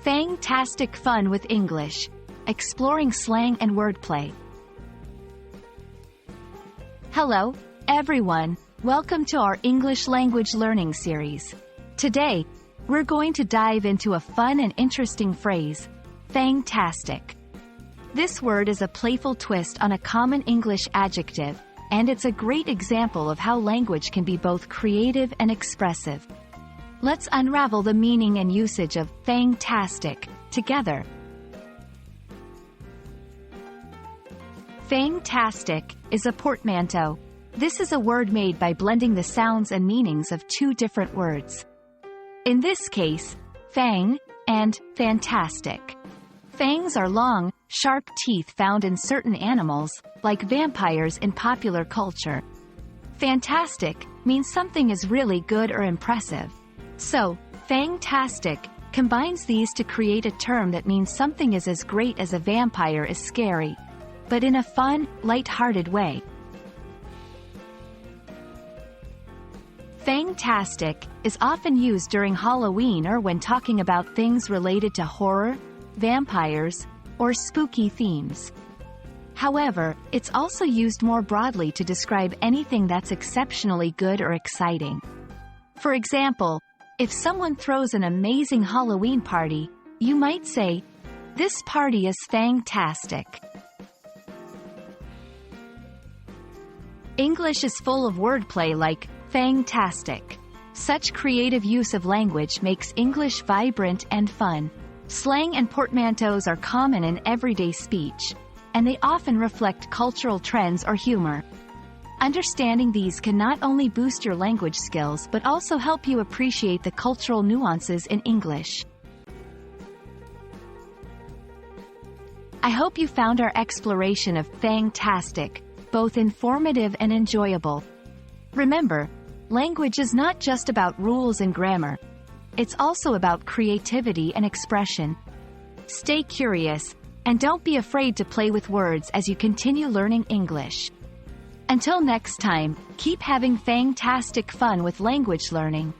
Fang-tastic Fun with English, exploring slang and wordplay. Hello, everyone. Welcome to our English language learning series. Today, we're going to dive into a fun and interesting phrase, fang-tastic. This word is a playful twist on a common English adjective, and it's a great example of how language can be both creative and expressive. Let's unravel the meaning and usage of fang-tastic together. Fang-tastic is a portmanteau. This is a word made by blending the sounds and meanings of two different words. In this case, fang and fantastic. Fangs are long, sharp teeth found in certain animals, like vampires in popular culture. Fantastic means something is really good or impressive. So, fang-tastic combines these to create a term that means something is as great as a vampire is scary, but in a fun, light-hearted way. Fang-tastic is often used during Halloween or when talking about things related to horror, vampires, or spooky themes. However, it's also used more broadly to describe anything that's exceptionally good or exciting. For example, if someone throws an amazing Halloween party, you might say, "This party is fang-tastic." English is full of wordplay like fang-tastic. Such creative use of language makes English vibrant and fun. Slang and portmanteaus are common in everyday speech, and they often reflect cultural trends or humor. Understanding these can not only boost your language skills but also help you appreciate the cultural nuances in English. I hope you found our exploration of fang-tastic both informative and enjoyable. Remember, language is not just about rules and grammar. It's also about creativity and expression. Stay curious, and don't be afraid to play with words as you continue learning English. Until next time, keep having fang-tastic fun with language learning.